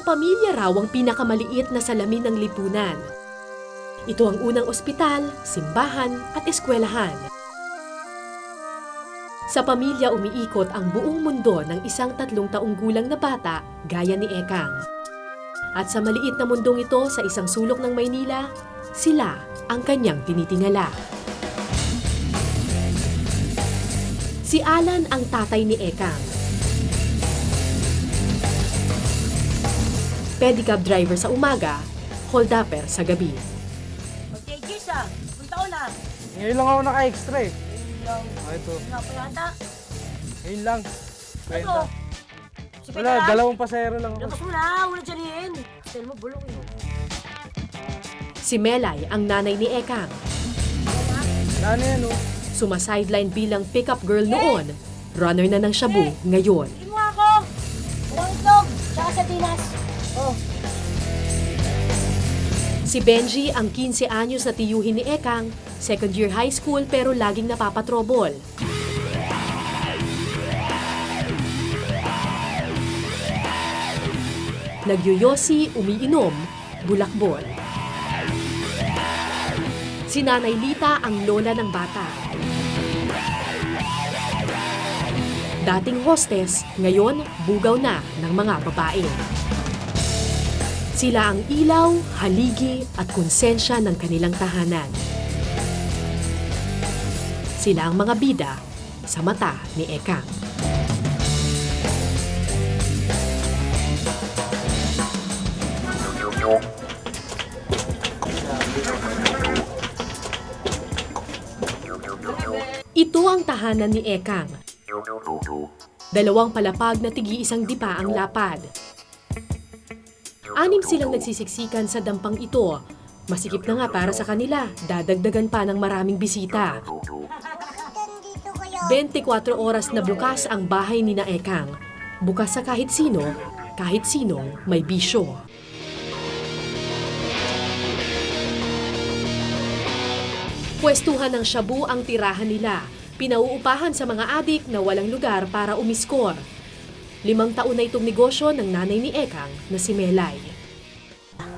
pamilya raw ang pinakamaliit na salamin ng lipunan. Ito ang unang ospital, simbahan at eskwelahan. Sa pamilya umiikot ang buong mundo ng isang 3 taong gulang na bata gaya ni Ekang. At sa maliit na mundong ito sa isang sulok ng Maynila, sila ang kanyang tinitingala. Si Alan ang tatay ni Ekang. Pedicab driver sa umaga, hold-upper sa gabi. Okay, Gisa, punta ko na. Ngayon lang ako naka-extra eh. Lang. Ito. Nga pa yata. Ngayon lang. Ito. Si Wala, Petra. 2 pasahero lang ako. Labas mo na, wala dyan. Tell mo, bulong yun. Si Melay ang nanay ni Ekang. Ano yan oh. Sumasideline bilang pick-up girl noon, runner na ng shabu ngayon. Tingin mo ako. Walang itlog, tsaka sa dinas. Oh. Si Benji ang 15 anyos na tiyuhin ni Ekang, second year high school pero laging napapatrobol. Nagyoyosi, umiinom, bulakbol. Si Nanay Lita ang lola ng bata. Dating hostess, ngayon bugaw na ng mga babae. Sila ang ilaw, haligi at konsensya ng kanilang tahanan. Sila ang mga bida sa mata ni Ekang. Ito ang tahanan ni Ekang. 2 palapag na tigi-1 dipa ang lapad. 6 silang nagsisiksikan sa dampang ito. Masikip na nga para sa kanila, dadagdagan pa ng maraming bisita. 24 oras na bukas ang bahay ni na Ekang. Bukas sa kahit sinong may bisyo. Pwestuhan ng shabu ang tirahan nila. Pinauupahan sa mga adik na walang lugar para umiskor. 5 taon na itong negosyo ng nanay ni Ekang na si Melay.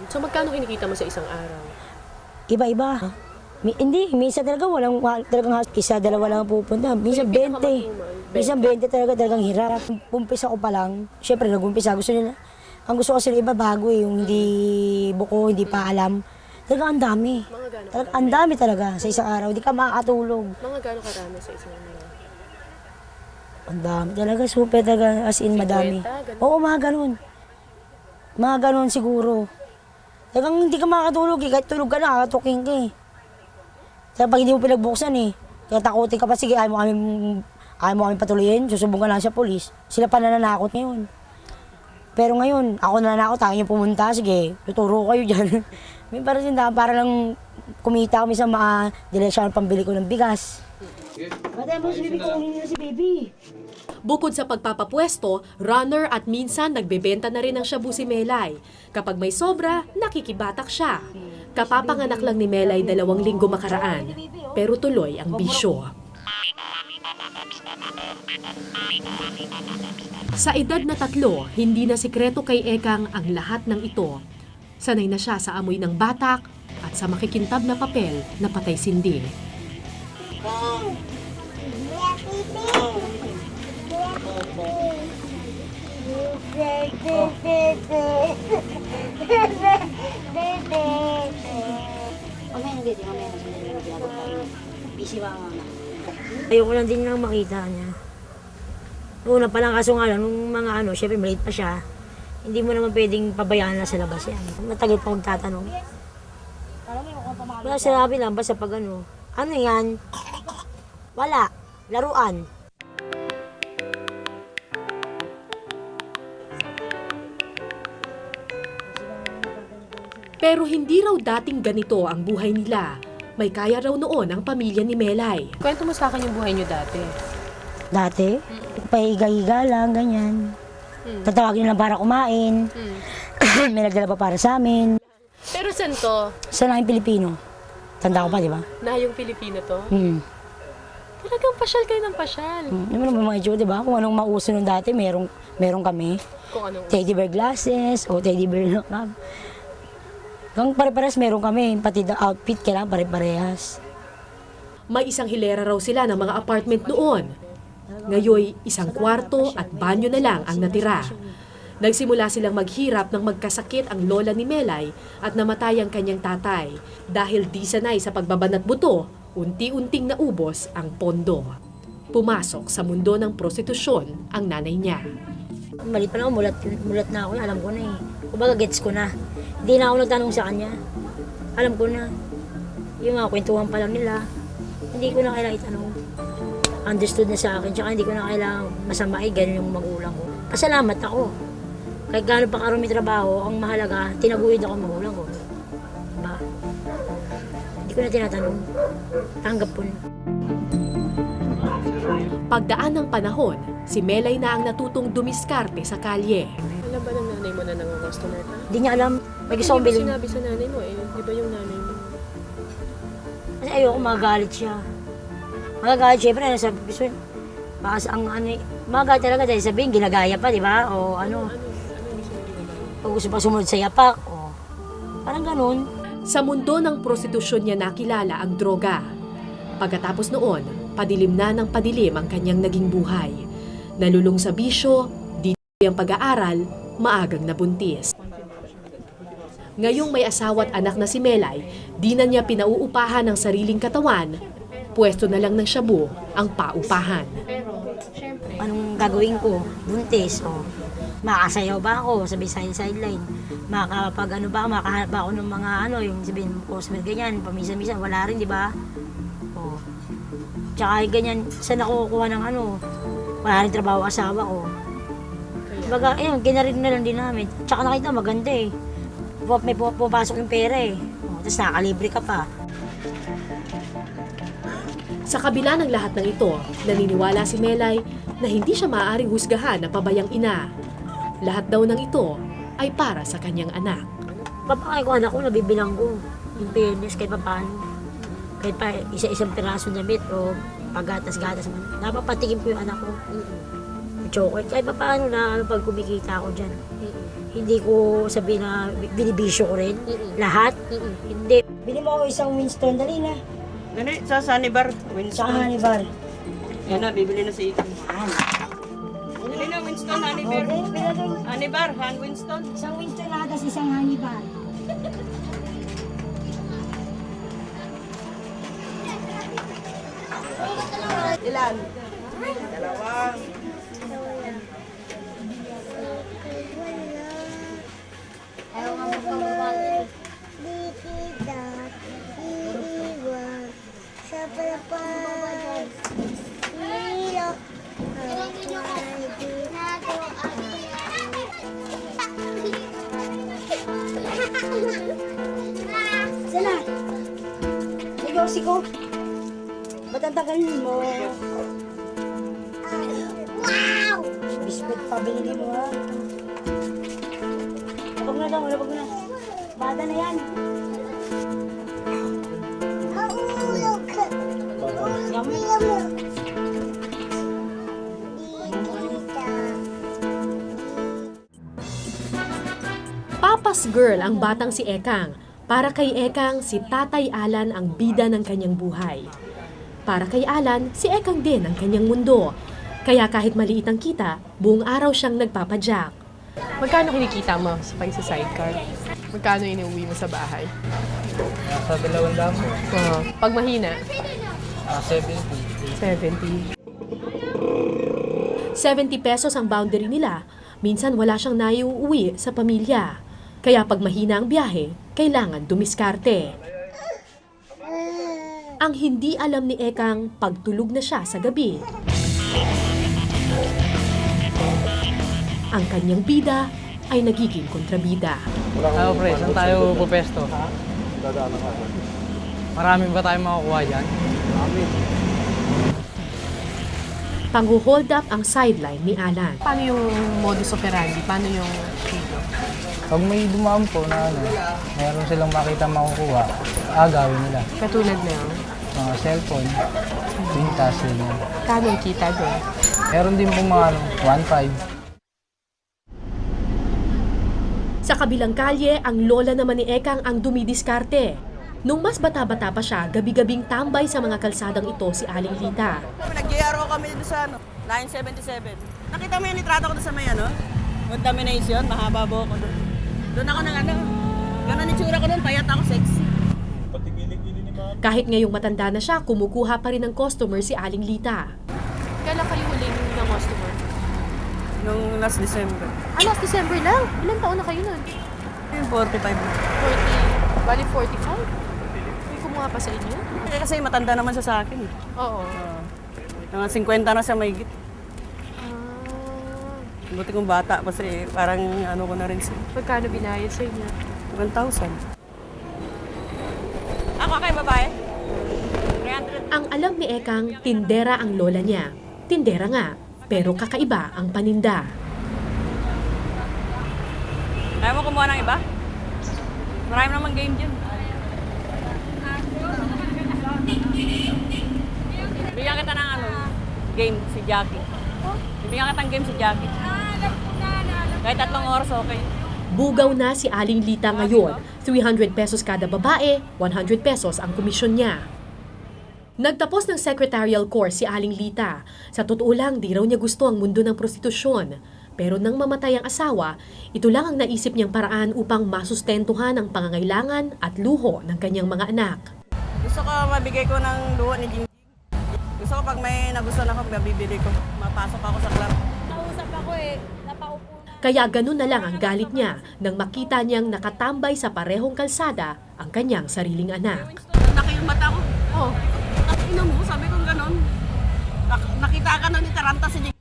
So magkano kinikita mo sa isang araw? Iba-iba. Hindi, minsan talaga talagang 1-2 lang ang pupunta. Minsan 20. Minsan 20 talagang hirap. Umpisa ko pa lang. Siyempre, nag-umpisa. Ang gusto ko sila iba bago eh. Yung hindi buko, hindi pa alam. Talaga ang dami. Talaga, ang dami talaga sa isang araw. Hindi ka makakatulog. Mga gano'ng karami sa isang araw? Ang dami talaga. Super talaga. As in, madami. Oo, mga ganun. Mga ganun siguro. Talagang hindi ka makakatulog eh. Kahit tulog ka na, kakatuking ka eh. Kaya pag hindi mo pinagbuksan eh. Kaya takutin ka pa, sige, ayaw mo kami patuloyin, susubong ka lang sa polis. Sila pa nananakot ngayon. Pero ngayon, ako nananakot, tayo niyo pumunta, sige, tuturo kayo dyan. May para lang kumita kami sa mga direksyon pambili ko ng bigas. Patay mo si baby, kunin niyo si baby. Bukod sa pagpapapwesto, runner at minsan nagbebenta na rin ng shabu si Melay. Kapag may sobra, nakikibatak siya. Kapapanganak lang ni Melay 2 linggo makaraan, pero tuloy ang bisyo. Sa edad na 3, hindi na sikreto kay Ekang ang lahat ng ito. Sanay na siya sa amoy ng batak at sa makikintab na papel na patay sindi. Ayoko lang din lang makita niya. Una pa lang kaso nga lang, nung mga syempre maliit pa siya, hindi mo naman pwedeng pabayaan na sa labas yan. Matagal pa akong tatanong. Wala sinabi lang, basta pag ano yan? Wala, laruan. Pero hindi raw dating ganito ang buhay nila. May kaya raw noon ang pamilya ni Melay. Kwento mo sa akin yung buhay niyo dati. Dati, pahiga-higa lang, ganyan. Tatawagin lang para kumain. May nagdala pa para sa amin. Pero saan to? Sa lang Pilipino. Tanda ko pa, di ba? Na yung Pilipino to? Talagang pasyal kayo ng pasyal. Yung mga itsura, di ba? Kung anong mauso nung dati, meron kami. Kung anong Teddy bear glasses o teddy bear lock. Kung pare-parehas meron kami, pati the outfit kailangan pare-parehas. May isang hilera raw sila ng mga apartment noon. Ngayoy, isang kwarto at banyo na lang ang natira. Nagsimula silang maghirap nang magkasakit ang lola ni Melay at namatay ang kanyang tatay. Dahil di sanay sa pagbabanat buto, unti-unting naubos ang pondo. Pumasok sa mundo ng prostitusyon ang nanay niya. Malit pa lang ako, mulat na ako, alam ko na eh. Kumbaga gets ko na. Hindi na ako nagtanong sa kanya. Alam ko na. Yung mga kwentuhan pa lang nila, hindi ko na kailangan itanong. Understood na sa akin, tsaka hindi ko na kailangan masamain, ganun yung magulang ko. Pasalamat ako. Kahit gaano pa karami trabaho, ang mahalaga, tinaguyod ako ang magulang ko. Diba? Hindi ko na tinatanong. Tanggap ko na. Pagdaan ng panahon, si Melay na ang natutong dumiskarte sa kalye. Alam ba ng nanay mo na nangangustomer ka? Hindi niya alam, may gusto kong bilhin. Sinabi sa nanay mo eh, di ba yung nanay mo? Kasi ayoko magagalit siya. Magagalit syempre, sabi ko, baka sa ang ano, magagalit talaga dahil sabihin, ginagaya pa, di ba? O ano, o gusto pa sumunod sa yapak, o parang ganun. Sa mundo ng prostitusyon niya nakilala ang droga. Pagkatapos noon, padilim na ng padilim ang kanyang naging buhay. Nalulung sa bisyo, di ang pag-aaral, maagang nabuntis. Ngayong may asawa at anak na si Melay, di na niya pinauupahan ang sariling katawan, pwesto na lang ng shabu ang paupahan. Anong gagawin ko? Buntis, o makasayaw ba ako? Sabi sideline. Makakapag ano ba, makahanap ba ako ng mga ano, yung sabihin, customer ganyan, pamisa-misa, wala rin, di ba? O, tsaka ganyan, saan ako kukuha ng ano, wala rin trabaho asawa ko. Baga, ayun, ginarin na lang din namin. Tsaka nakita, maganda eh. May pupasok yung pera eh. O, tapos nakakalibre ka pa. Sa kabila ng lahat ng ito, naniniwala si Melay na hindi siya maaaring husgahan na pabayang ina. Lahat daw ng ito ay para sa kanyang anak. Papakay ko anak ko, nabibilang ko. Yung fairness, kahit pa paano. Kahit pa isa-isang piraso na bit o paggatas-gatas man. Napapatikim ko yung anak ko. Chocolate, kahit pa paano na ano, pag kumikita ako dyan. Hindi ko sabihin na binibisyo ko rin. Lahat. Hindi. Bili mo ako isang Winston, dali na. Dali, sa Sanibar. Sa Hannibal. Yan na, bibili na si Ethan. Bibili na, Winston, Hanibar. Okay, bila doon. Hanibar, Han Winston. Isang Winston lahat, tas isang Hannibal. Ilan? Sala! Ikaw si ko. Ba't ang tagal mo? Wow! Biscuit pa binili mo ha. Labag na daw, labag na. Bata na yan. Yummy. Papa's girl ang batang si Ekang. Para kay Ekang, si Tatay Alan ang bida ng kanyang buhay. Para kay Alan, si Ekang din ang kanyang mundo. Kaya kahit maliit ang kita, buong araw siyang nagpapadyak. Magkano kinikita mo sa pag-sidecar? Magkano inuwi mo sa bahay? Nasa 200 po. Pag mahina, 70. 70. 70 pesos ang boundary nila. Minsan wala siyang naiuwi sa pamilya. Kaya pag mahina ang biyahe, kailangan dumiskarte. Ang hindi alam ni Ekang, pagtulog na siya sa gabi. Ang kanyang bida ay nagiging kontrabida. Tayo pre, saan tayo pupesto? Marami ba tayong makukuha dyan? Pang-hold up ang sideline ni Alan. Paano yung modus operandi? Paano yung kilo? Pag may dumaan po na ano, meron silang makita makukuha, agawin nila. Katulad na yun? Mga cellphone, pintas, yun. Kano ang kita doon? Meron din po mga 1.5. Sa kabilang kalye, ang lola naman ni Ekang ang dumidiskarte. Nung mas bata-bata pa siya, gabi-gabing tambay sa mga kalsadang ito si Aling Lita. Nag-GRO kami dito sa 977. Nakita mo yung litrato ko doon sa may contamination, mahaba buhok ko doon. Doon ako gano'n itsura ko doon, payat ako, sexy. Kahit ngayong matanda na siya, kumukuha pa rin ng customer si Aling Lita. Kailan kayo huling ng customer? Nung last December. Last December lang? Ilang taon na kayo nun? Yung 45 na. 40, bali 45? May kumuha pa sa inyo? Kasi matanda naman siya sa akin. Oo. Mga 50 na siya may git. Buti kong bata kasi parang ko na rin siya. Pagkano binayad sa inyo? 1,000. Ako kay babae? 300. Ang alam ni Ekang, tindera ang lola niya. Tindera nga, pero kakaiba ang paninda. Ayaw mo kumuha ng iba? Marami namang game dyan. Bigyan kita ng game si Jackie. Bigyan kita ng game si Jackie. Kahit 3 oras, okay. Bugaw na si Aling Lita ngayon. 300 pesos kada babae, 100 pesos ang komisyon niya. Nagtapos ng secretarial course si Aling Lita. Sa totoo lang, di raw niya gusto ang mundo ng prostitusyon. Pero nang mamatay ang asawa, ito lang ang naisip niyang paraan upang masustentuhan ang pangangailangan at luho ng kanyang mga anak. Gusto ko mabigay ko ng luho ni Jingjing. Gusto ko pag may nagustuhan ako, mabibili ko. Mapasok ako sa club. Nausap ako napaupo na. Kaya ganun na lang ang galit niya nang makita niyang nakatambay sa parehong kalsada ang kanyang sariling anak. Laki yung mata ko. Oh. Ina mo, sabi kong ganon. Nakita ka na ni Taranta si Jingjing.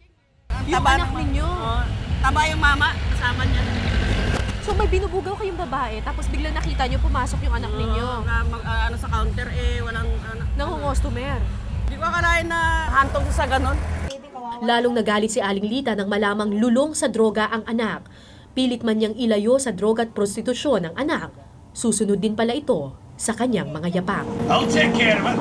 Yung anak ninyo? Taba yung mama, kasama niya. So may binubugaw kayong babae, tapos biglang nakita nyo pumasok yung anak ninyo. Sa counter walang Nangong-customer. Hindi ko akalain na hantong sa ganon. Lalong nagalit si Aling Lita nang malamang lulong sa droga ang anak. Pilit man niyang ilayo sa droga at prostitusyon ang anak. Susunod din pala ito sa kanyang mga yapak. I'll take care of it.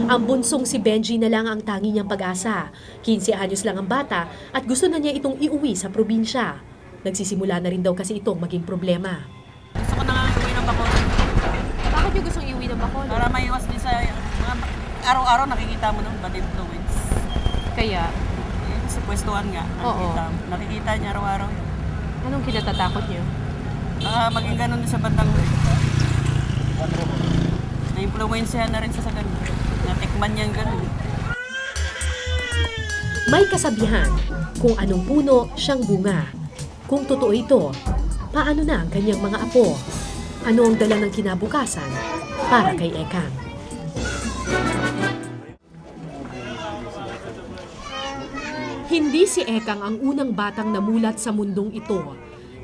Ang bunsong si Benji na lang ang tangi niyang pag-asa. 15 anyos lang ang bata at gusto na niya itong iuwi sa probinsya. Nagsisimula na rin daw kasi itong maging problema. Gusto ko na nga iuwi ng Bacolod. Bakit nyo gustong iuwi ng Bacolod? Para maiwas din sa mga araw-araw nakikita mo nung bad influence. Kaya, Sa pwestuhan nga, nakikita niya araw-araw. anong kinatatakot nyo? Maging ganun din sa bandang na-influensyahan na rin siya sa ganun. Natikman niya ang ganun. May kasabihan, kung anong puno, siyang bunga. Kung totoo ito, paano na ang kanyang mga apo? Ano ang dala ng kinabukasan para kay Ekang? Hindi si Ekang ang unang batang namulat sa mundong ito.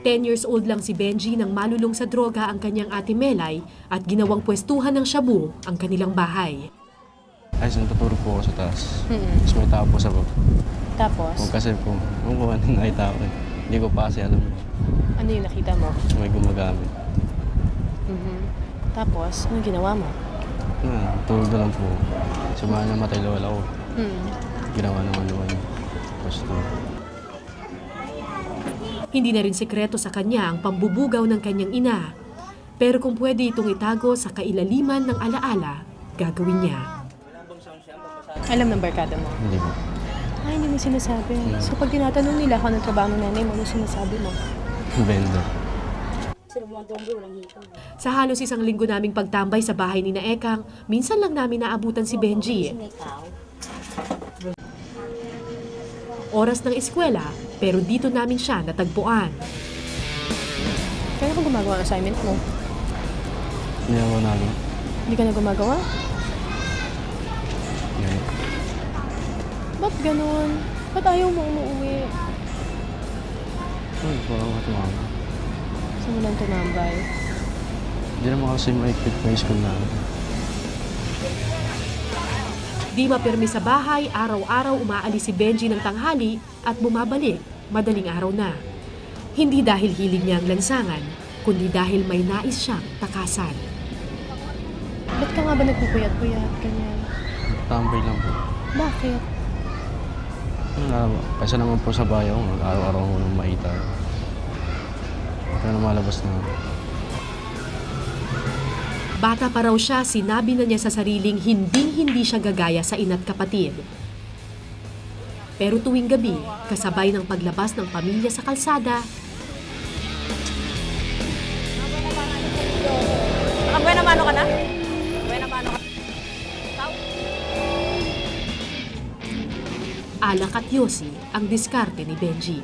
10 years old lang si Benji nang malulong sa droga ang kanyang ate Melay at ginawang pwestuhan ng shabu ang kanilang bahay. Ay, tuturo po ako sa taas. Tapos may tao po sa baba. Tapos, Kasi po, kung ano yung nakita ko hindi ko pa kasi alam. ano yung nakita mo? May gumagamit. Tapos, anong ginawa mo? Tulog na lang po. Samahan na matay lawala ko. Ginawa naman niya. Tapos Hindi na rin sekreto sa kanya ang pambubugaw ng kanyang ina. Pero kung pwede itong itago sa kailaliman ng alaala, gagawin niya. Alam ng barkada mo? hindi po. Ay, hindi mo sinasabi. So pag tinatanong nila kung anong trabaho ng nanay mo, ano sinasabi mo? Vendor. Sa halos 1 linggo naming pagtambay sa bahay ni na Ekang, minsan lang namin naabutan si Benji. Oras ng eskwela, pero dito namin siya natagpuan. Kaya kung gumagawa ang assignment mo, Hindi ako namin. hindi ka na gumagawa? Yan. Ba't ganun? Ba't ayaw mo umuwi? Ay, parang katumama. Gusto mo lang tumambay? Hindi naman kasi ma-equip ko yung school namin. Di mapirmi sa bahay, araw-araw umaalis si Benji ng tanghali at bumabalik madaling araw na. Hindi dahil hilig niya ang lansangan, kundi dahil may nais siyang takasan. Ba't ka nga ba nagpupuyat-puyat? Ganyan. Tambay lang po. Bakit? Kasi naman po sa bayo ko, araw-araw ko nang makita. Kaya malabas na. Bata pa raw siya, sinabi na niya sa sariling hindi siya gagaya sa ina't kapatid. Pero tuwing gabi, kasabay ng paglabas ng pamilya sa kalsada, Buena mano ka na? Buena mano ka. alak at yosi ang diskarte ni Benji.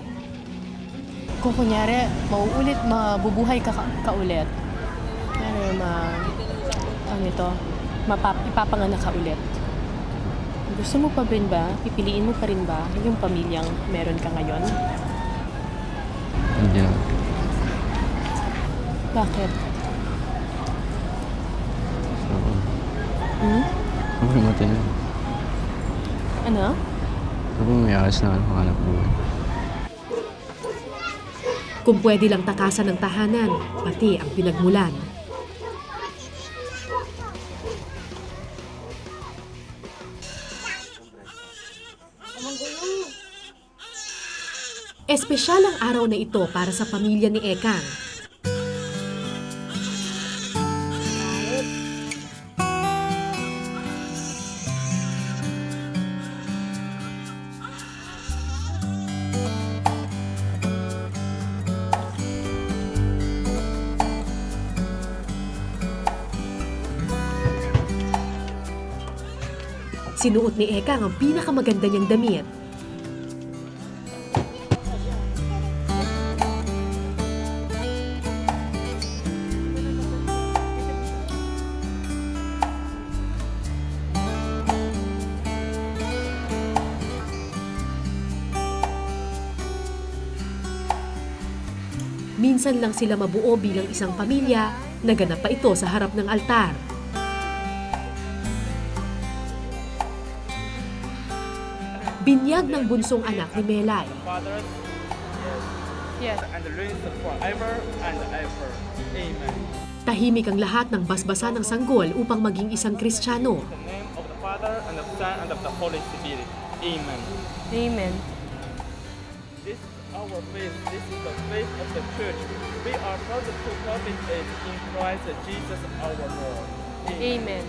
Kung kunyari, mauulit, mabubuhay ka ulit. Ipapanganak ka ulit. Gusto mo pa rin ba? Pipiliin mo pa rin ba yung pamilyang meron ka ngayon? Hindi na. Bakit? Sabi mo tayo. Ano? Sabi mo may ayos na hanap buhay. Kung pwede lang takasan ng tahanan, pati ang pinagmulan. Espesyal ang araw na ito para sa pamilya ni Ekang. Sinuot ni Ekang ang pinakamaganda niyang damit. Minsan lang sila mabuo bilang isang pamilya, naganap pa ito sa harap ng altar. Binyag ng bunsong anak ni Melay. Yes. And reigns forever and ever. Amen. Tahimik ang lahat ng basbasa ng sanggol upang maging isang Kristiyano. In the name of the Father, and the Son, and of the Holy Spirit. Amen. Amen. This is our faith. This is the faith of the church. We are called to profit in Christ Jesus our Lord. Amen.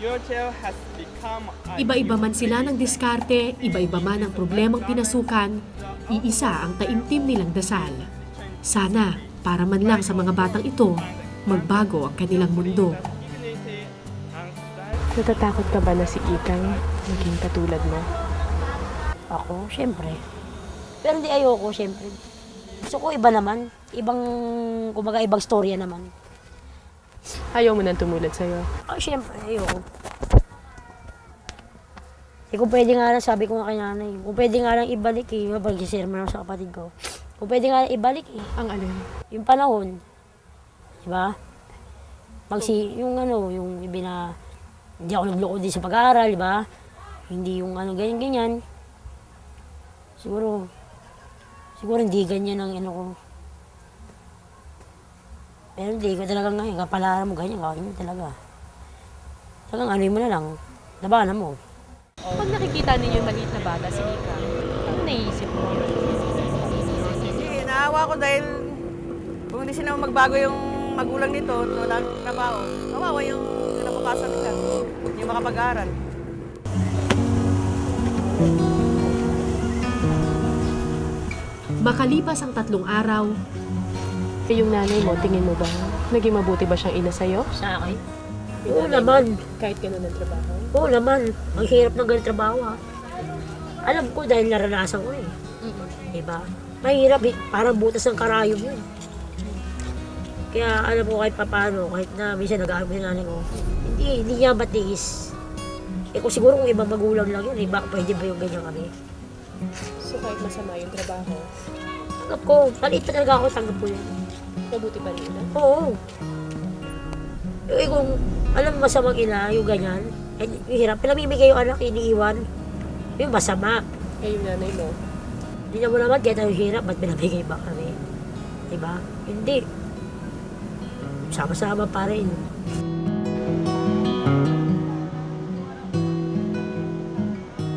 Your child has become a Iba-iba man sila ng diskarte, iba-iba man ang problemang pinasukan, iisa ang taimtim nilang dasal. Sana, para man lang sa mga batang ito, magbago ang kanilang mundo. dignity and stand Natatakot ka ba na si Ikang maging katulad mo? Ako, syempre. Pero hindi ayoko, syempre. Gusto ko iba naman. Kumbaga ibang storya naman. Ayaw mo nang tumulad sa'yo. Ah, syempre, ayoko. Kung pwede nga lang, sabi ko nga kay nanay, kung pwede nga lang ibalik pag-sermon ako sa kapatid ko. Kung pwede nga lang ibalik Ang alin? yung panahon. Diba? Yung hindi ako nagloko din sa pag-aaral, diba? Hindi yung ganyan-ganyan. Siguro hindi ganyan ang ko. Pero hindi ko talaga ngayon, kapalaran mo ganyan, gawin mo talaga. Talagang mo na lang, labanan mo. Pag nakikita ninyo yung maliit na bata, si Ikang, ano naiisip mo? Hindi, naawa ko dahil kung hindi sila magbago yung magulang nito, wala nang trabaho. Kawawa yung napapasan nila, hindi makapag-aral. Makalipas ang 3 araw, Yung nanay mo, tingin mo ba? Naging mabuti ba siyang ina sa'yo? Sa akin? Oo naman. Kahit ganun ang trabaho? Oo naman. Ang hirap ng ganun trabaho Alam ko dahil naranasan ko Diba? Mahirap parang butas ng karayom yun. Kaya alam ko kahit papano, kahit na minsan nag-aaral ko yung nanay ko, hindi niya matiis. Kung siguro kung ibang magulang lang yun, baka pwede ba yung ganyan kami? So kahit masama yung trabaho, Tanggap ko. Maliit talaga ako, tanggap ko yun. mabuti pa rin na? Oo. Kung alam masamang ina, yung ganyan, yung hirap, pinamimigay yung anak, iniiwan. Yung masama. Eh yung nanay mo, Hindi na mo naman, kaya tayo hirap, ba't pinamigay ba kami? Diba? Hindi. sama-sama pa rin.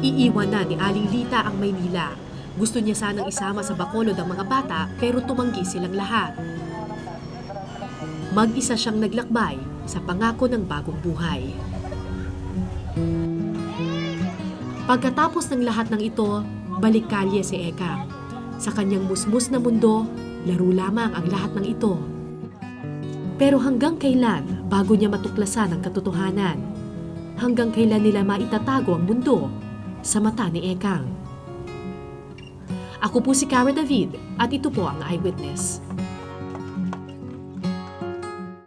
Iiwan na ni Aling Lita ang Maynila. Gusto niya sanang isama sa Bacolod ang mga bata pero tumanggi silang lahat. Mag-isa siyang naglakbay sa pangako ng bagong buhay. Pagkatapos ng lahat ng ito, balik kalye si Ekang. Sa kanyang musmus na mundo, laro lamang ang lahat ng ito. Pero hanggang kailan bago niya matuklasan ang katotohanan? Hanggang kailan nila maitatago ang mundo sa mata ni Ekang? Ako po si Cara David at ito po ang Eyewitness.